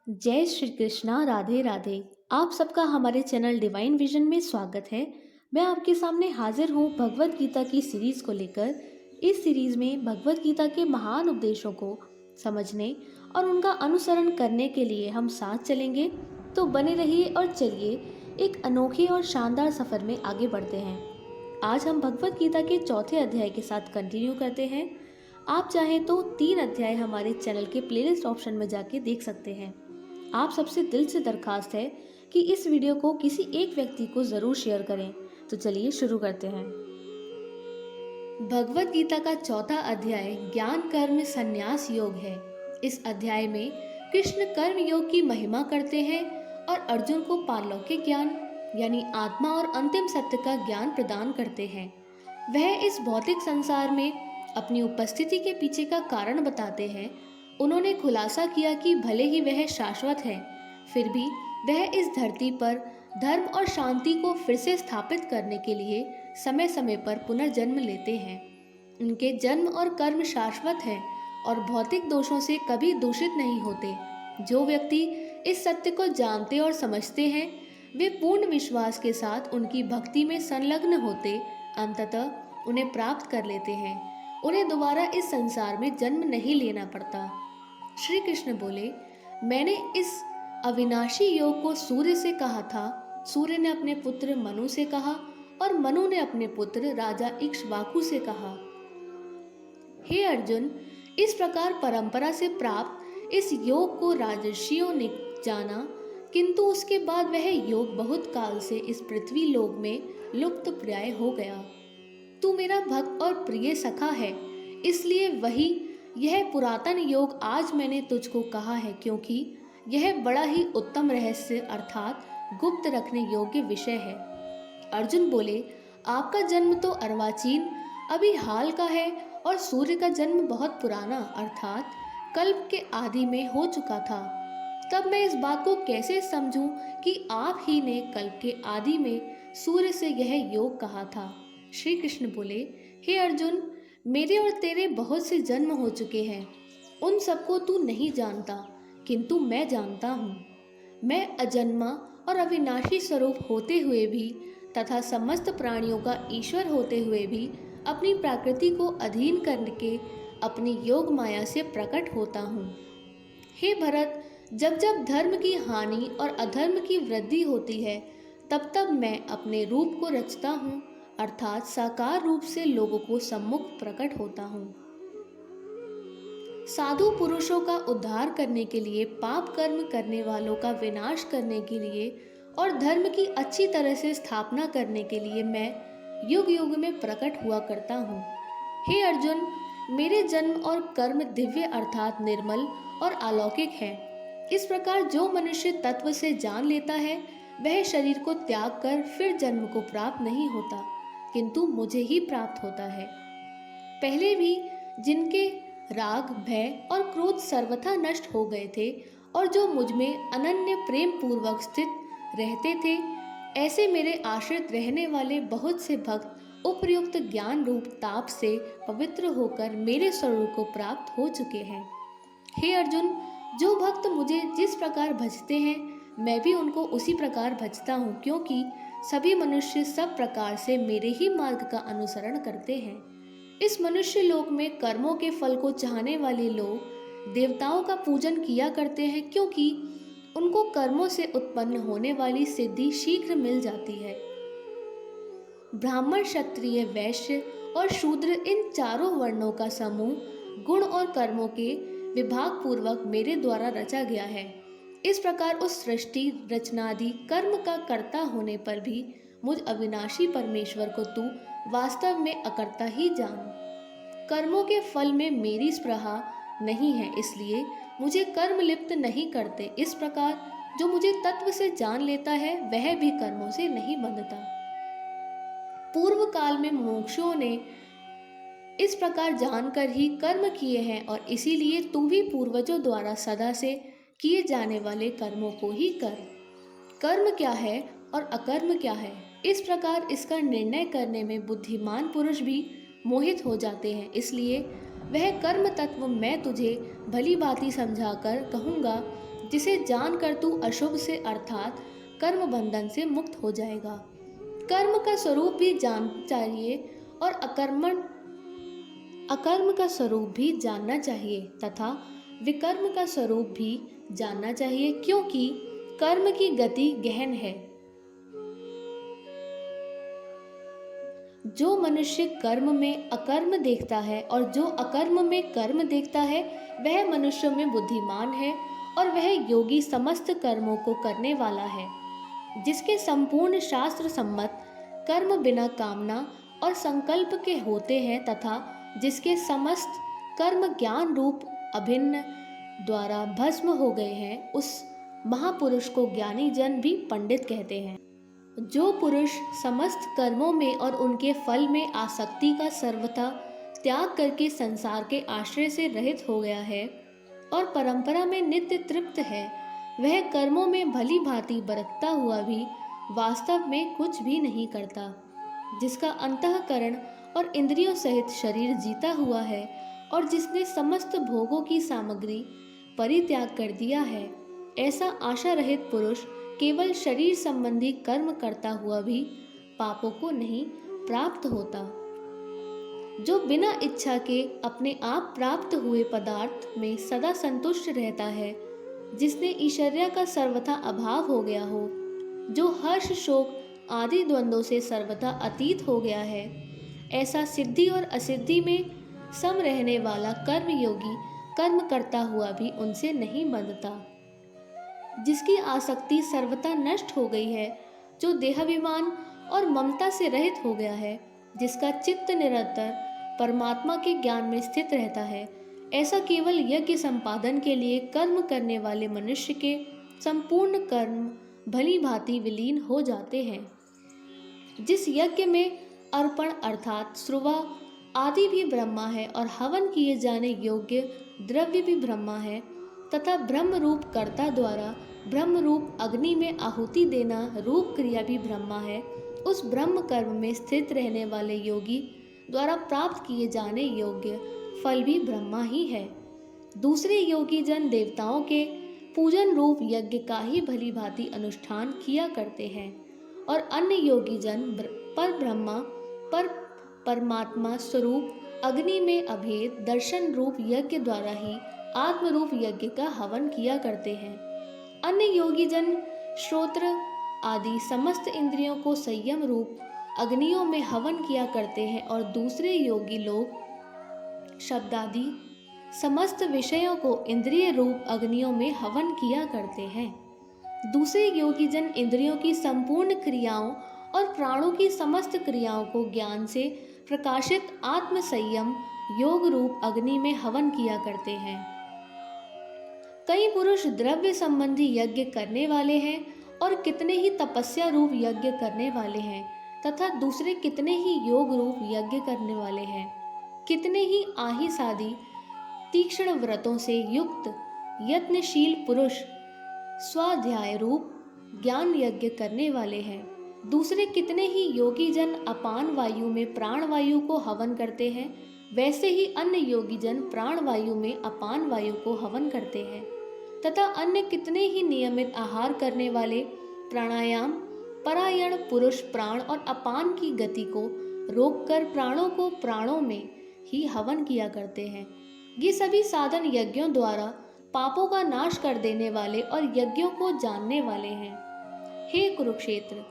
जय श्री कृष्णा, राधे राधे। आप सबका हमारे चैनल डिवाइन विजन में स्वागत है। मैं आपके सामने हाजिर हूँ भगवत गीता की सीरीज को लेकर। इस सीरीज में भगवत गीता के महान उपदेशों को समझने और उनका अनुसरण करने के लिए हम साथ चलेंगे। तो बने रहिए और चलिए एक अनोखे और शानदार सफर में आगे बढ़ते हैं। आज हम भगवत गीता के चौथे अध्याय के साथ कंटिन्यू करते हैं। आप चाहें तो 3 अध्याय हमारे चैनल के प्लेलिस्ट ऑप्शन में जाके देख सकते हैं। आप सबसे दिल से दरखास्त है कि इस वीडियो को किसी एक व्यक्ति को जरूर शेयर करें। तो चलिए शुरू करते हैं। भगवत गीता का चौथा अध्याय ज्ञान कर्म संन्यास योग है। इस अध्याय में कृष्ण कर्म योग की महिमा करते हैं और अर्जुन को पारलौकिक ज्ञान यानी आत्मा और अंतिम सत्य का ज्ञान प्रदान करते हैं। वह इस भौतिक संसार में अपनी उपस्थिति के पीछे का कारण बताते हैं। उन्होंने खुलासा किया कि भले ही वह शाश्वत है, फिर भी वह इस धरती पर धर्म और शांति को फिर से स्थापित करने के लिए समय समय पर पुनर्जन्म लेते हैं। उनके जन्म और कर्म शाश्वत हैं और भौतिक दोषों से कभी दूषित नहीं होते। जो व्यक्ति इस सत्य को जानते और समझते हैं, वे पूर्ण विश्वास के साथ उनकी भक्ति में संलग्न होते अंततः उन्हें प्राप्त कर लेते हैं। उन्हें दोबारा इस संसार में जन्म नहीं लेना पड़ता। श्री कृष्ण बोले, मैंने इस अविनाशी योग को सूर्य से कहा था, सूर्य ने अपने पुत्र मनु से कहा और मनु ने अपने पुत्र राजा इक्ष्वाकु से कहा। हे अर्जुन, इस प्रकार परंपरा से प्राप्त इस योग को राजर्षियों ने जाना, किंतु उसके बाद वह योग बहुत काल से इस पृथ्वी लोक में लुप्त प्राय हो गया। तू मेरा भक्त और प्रिय सखा है, इसलिए वही यह पुरातन योग आज मैंने तुझको कहा है, क्योंकि यह बड़ा ही उत्तम रहस्य अर्थात गुप्त रखने योग्य विषय है। अर्जुन बोले, आपका जन्म तो अर्वाचीन अभी हाल का है और सूर्य का जन्म बहुत पुराना अर्थात कल्प के आदि में हो चुका था। तब मैं इस बात को कैसे समझूं कि आप ही ने कल्प के आदि में सूर्य से यह योग कहा था। श्री कृष्ण बोले, हे अर्जुन, मेरे और तेरे बहुत से जन्म हो चुके हैं, उन सबको तू नहीं जानता, किंतु मैं जानता हूँ। मैं अजन्मा और अविनाशी स्वरूप होते हुए भी तथा समस्त प्राणियों का ईश्वर होते हुए भी अपनी प्रकृति को अधीन करके अपनी योग माया से प्रकट होता हूँ। हे भरत, जब जब धर्म की हानि और अधर्म की वृद्धि होती है, तब तब मैं अपने रूप को रचता हूँ अर्थात साकार रूप से लोगों को सम्मुख प्रकट होता हूँ। साधु पुरुषों का उद्धार करने के लिए, पाप कर्म करने वालों का विनाश करने के लिए और धर्म की अच्छी तरह से स्थापना करने के लिए मैं युग युग में प्रकट हुआ करता हूँ। हे अर्जुन, मेरे जन्म और कर्म दिव्य अर्थात निर्मल और अलौकिक है। इस प्रकार जो मनुष्य तत्व से जान लेता है, वह शरीर को त्याग कर फिर जन्म को प्राप्त नहीं होता, किंतु मुझे ही प्राप्त होता है। पहले भी जिनके राग, भय और क्रोध सर्वथा नष्ट हो गए थे और जो मुझ में अनन्य प्रेम पूर्वक स्थित रहते थे, ऐसे मेरे आश्रित रहने वाले बहुत से भक्त उपयुक्त ज्ञान रूप ताप से पवित्र होकर मेरे स्वरूप को प्राप्त हो चुके हैं। हे अर्जुन, जो भक्त मुझे जिस प्रकार भजते हैं, मैं भी उनको उसी प्रकार भजता हूँ, क्योंकि सभी मनुष्य सब प्रकार से मेरे ही मार्ग का अनुसरण करते हैं। इस मनुष्य लोक में कर्मों के फल को चाहने वाले लोग देवताओं का पूजन किया करते हैं, क्योंकि उनको कर्मों से उत्पन्न होने वाली सिद्धि शीघ्र मिल जाती है। ब्राह्मण, क्षत्रिय, वैश्य और शूद्र, इन चारों वर्णों का समूह गुण और कर्मों के विभाग पूर्वक मेरे द्वारा रचा गया है। इस प्रकार उस सृष्टि रचनादि कर्म का कर्ता होने पर भी मुझ अविनाशी परमेश्वर को तू वास्तव में अकर्ता ही जान। कर्मों के फल में मेरी स्पृहा नहीं है, इसलिए मुझे कर्म लिप्त नहीं करते। इस प्रकार जो मुझे तत्व से जान लेता है, वह भी कर्मों से नहीं बंधता। पूर्व काल में मोक्षों ने इस प्रकार जानकर ही कर्म किए हैं और इसीलिए तू भी पूर्वजों द्वारा सदा से किए जाने वाले कर्मों को ही कर। कर्म क्या है और अकर्म क्या है, इस प्रकार इसका निर्णय करने में बुद्धिमान पुरुष भी मोहित हो जाते हैं। इसलिए वह कर्म तत्व मैं तुझे भली भांति समझाकर कहूँगा, जिसे जानकर तू अशुभ से अर्थात कर्म बंधन से मुक्त हो जाएगा। कर्म का स्वरूप भी जानना चाहिए और अकर्म का स्वरूप भी जानना चाहिए तथा विकर्म का स्वरूप भी जानना चाहिए, क्योंकि कर्म की गति गहन है। जो मनुष्य कर्म में अकर्म देखता है और जो अकर्म में कर्म देखता है, वह मनुष्य में बुद्धिमान है और वह योगी समस्त कर्मों को करने वाला है। जिसके संपूर्ण शास्त्र सम्मत कर्म बिना कामना और संकल्प के होते हैं तथा जिसके समस्त कर्म ज्ञान रूप अभिन्न द्वारा भस्म हो गए हैं, उस महापुरुष को ज्ञानी जन भी पंडित कहते हैं। जो पुरुष समस्त कर्मों में और उनके फल में आसक्ति का सर्वथा त्याग करके संसार के आश्रय से रहित हो गया है और परंपरा में नित्य तृप्त है, वह कर्मों में भली भांति बरतता हुआ भी वास्तव में कुछ भी नहीं करता। जिसका अंतःकरण और इंद्रियों सहित शरीर जीता हुआ है और जिसने समस्त भोगों की सामग्री परित्याग कर दिया है, ऐसा आशा रहित पुरुष केवल शरीर संबंधी कर्म करता हुआ भी पापों को नहीं प्राप्त होता। जो बिना इच्छा के अपने आप प्राप्त हुए पदार्थ में सदा संतुष्ट रहता है, जिसने ईश्वर्य का सर्वथा अभाव हो गया हो, जो हर्ष शोक आदि द्वंद्वों से सर्वथा अतीत हो गया है, ऐसा सिद्धि और असिद्धि में सम रहने वाला कर्मयोगी कर्म करता हुआ भी उनसे नहीं बंधता। जिसकी आसक्ति सर्वथा नष्ट हो गई है, जो देहाभिमान और ममता से रहित हो गया है, जिसका चित्त निरंतर परमात्मा के ज्ञान में स्थित रहता है, ऐसा केवल यज्ञ संपादन के लिए कर्म करने वाले मनुष्य के संपूर्ण कर्म भली भांति विलीन हो जाते हैं। जिस यज्ञ में अर्पण अर्थात श्रुवा आदि भी ब्रह्मा है और हवन किए जाने योग्य द्रव्य भी ब्रह्मा है तथा ब्रह्म रूप कर्ता द्वारा ब्रह्म रूप अग्नि में आहुति देना रूप क्रिया भी ब्रह्मा है, उस ब्रह्म कर्म में स्थित रहने वाले योगी द्वारा प्राप्त किए जाने योग्य फल भी ब्रह्मा ही है। दूसरे योगी जन देवताओं के पूजन रूप यज्ञ का ही भली भांति अनुष्ठान किया करते हैं और अन्य योगी जन पर ब्रह्मा पर परमात्मा स्वरूप अग्नि में अभेद दर्शन रूप यज्ञ द्वारा ही आत्म रूप यज्ञ का हवन किया करते हैं। अन्य योगी जन श्रोत्र आदि समस्त इंद्रियों को संयम रूप अग्नियों में हवन किया करते हैं और दूसरे योगी लोग शब्दादि समस्त विषयों को इंद्रिय रूप अग्नियों में हवन किया करते हैं। दूसरे योगी जन इंद्रियों की संपूर्ण क्रियाओं और प्राणों की समस्त क्रियाओं को ज्ञान से प्रकाशित आत्म संयम योग रूप अग्नि में हवन किया करते हैं। कई पुरुष द्रव्य संबंधी यज्ञ करने वाले हैं और कितने ही तपस्या रूप यज्ञ करने वाले हैं तथा दूसरे कितने ही योग रूप यज्ञ करने वाले हैं। कितने ही आहिस आदि तीक्ष्ण व्रतों से युक्त यत्नशील पुरुष स्वाध्याय रूप ज्ञान यज्ञ करने वाले हैं। दूसरे कितने ही योगी जन अपान वायु में प्राण वायु को हवन करते हैं, वैसे ही अन्य योगी जन प्राण वायु में अपान वायु को हवन करते हैं तथा अन्य कितने ही नियमित आहार करने वाले प्राणायाम परायण पुरुष प्राण और अपान की गति को रोककर प्राणों को प्राणों में ही हवन किया करते हैं। ये सभी साधन यज्ञों द्वारा पापों का नाश कर देने वाले और यज्ञों को जानने वाले हैं। हे कुरुक्षेत्र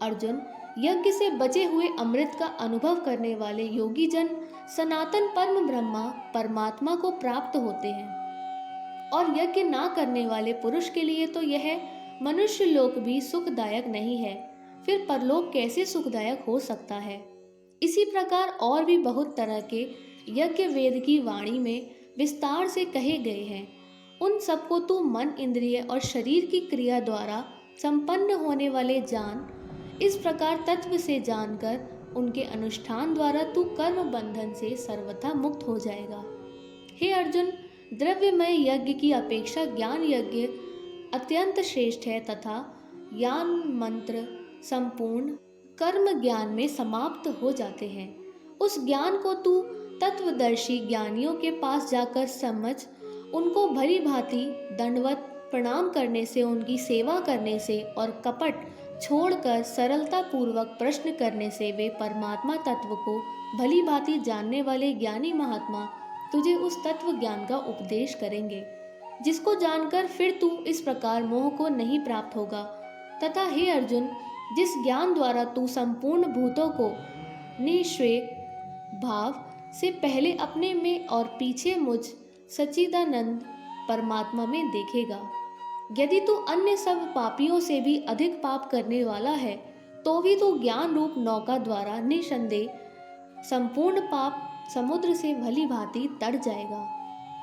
अर्जुन, यज्ञ से बचे हुए अमृत का अनुभव करने वाले योगी जन सनातन परम ब्रह्मा परमात्मा को प्राप्त होते हैं और यज्ञ ना करने वाले पुरुष के लिए तो यह मनुष्य लोक भी सुखदायक नहीं है, फिर परलोक कैसे सुखदायक हो सकता है। इसी प्रकार और भी बहुत तरह के यज्ञ वेद की वाणी में विस्तार से कहे गए हैं। उन सबको तू मन इंद्रिय और शरीर की क्रिया द्वारा संपन्न होने वाले जान। इस प्रकार तत्व से जानकर उनके अनुष्ठान द्वारा तू कर्म बंधन से सर्वथा मुक्त हो जाएगा। हे अर्जुन, द्रव्यमय यज्ञ की अपेक्षा ज्ञान यज्ञ अत्यंत श्रेष्ठ है तथा ज्ञान मंत्र संपूर्ण कर्म ज्ञान में समाप्त हो जाते हैं। उस ज्ञान को तू तत्वदर्शी ज्ञानियों के पास जाकर समझ, उनको भली भांति दंडवत प्रणाम करने से, उनकी सेवा करने से और कपट छोड़कर सरलता पूर्वक प्रश्न करने से वे परमात्मा तत्व को भली भांति जानने वाले ज्ञानी महात्मा तुझे उस तत्व ज्ञान का उपदेश करेंगे, जिसको जानकर फिर तू इस प्रकार मोह को नहीं प्राप्त होगा। तथा हे अर्जुन, जिस ज्ञान द्वारा तू संपूर्ण भूतों को निःश्रेय भाव से पहले अपने में और पीछे मुझ सच्चिदानंद परमात्मा में देखेगा, यदि तू अन्य सब पापियों से भी अधिक पाप करने वाला है तो भी तू ज्ञान रूप नौका द्वारा निसंदेह संपूर्ण पाप समुद्र से भली भांति तर जाएगा।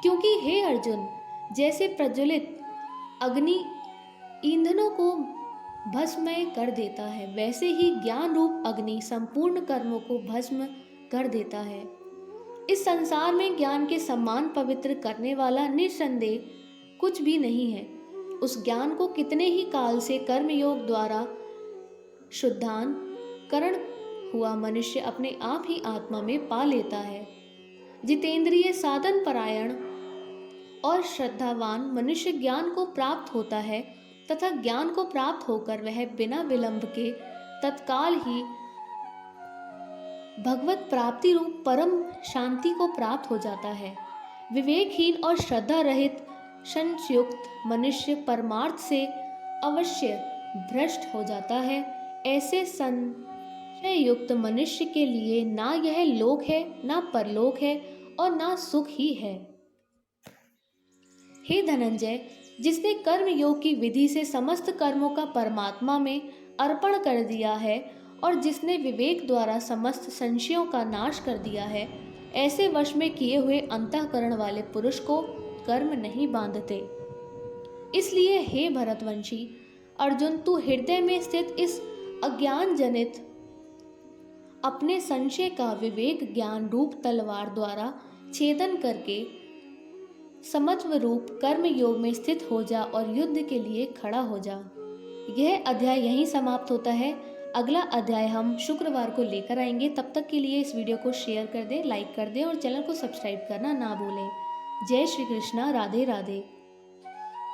क्योंकि हे अर्जुन, जैसे प्रज्वलित अग्नि ईंधनों को भस्ममय कर देता है, वैसे ही ज्ञान रूप अग्नि संपूर्ण कर्मों को भस्म कर देता है। इस संसार में ज्ञान के समान पवित्र करने वाला निसंदेह कुछ भी नहीं है। उस ज्ञान को कितने ही काल से कर्मयोग द्वारा शुद्धांतकरण हुआ मनुष्य अपने आप ही आत्मा में पा लेता है। जितेंद्रिय साधन परायण और श्रद्धावान मनुष्य ज्ञान को प्राप्त होता है तथा ज्ञान को प्राप्त होकर वह बिना विलंब के तत्काल ही भगवत प्राप्ति रूप परम शांति को प्राप्त हो जाता है। विवेकहीन और श्रद्धा रहित संशयुक्त मनुष्य परमार्थ से अवश्य भ्रष्ट हो जाता है। ऐसे संशय युक्त मनुष्य के लिए ना यह लोक है, ना परलोक है और ना सुख ही है। हे धनंजय, जिसने कर्म योग की विधि से समस्त कर्मों का परमात्मा में अर्पण कर दिया है और जिसने विवेक द्वारा समस्त संशयों का नाश कर दिया है, ऐसे वश में किए हुए अंतःकरण वाले पुरुष को कर्म नहीं बांधते। इसलिए हे भरतवंशी अर्जुन, तू हृदय में स्थित इस अज्ञान जनित अपने संशय का विवेक ज्ञान रूप तलवार द्वारा छेदन करके समत्व रूप कर्म योग में स्थित हो जा और युद्ध के लिए खड़ा हो जा। यह अध्याय यहीं समाप्त होता है। अगला अध्याय हम शुक्रवार को लेकर आएंगे। तब तक के लिए इस वीडियो को शेयर कर दें, लाइक कर दें और चैनल को सब्सक्राइब करना ना भूलें। जय श्री कृष्णा, राधे राधे।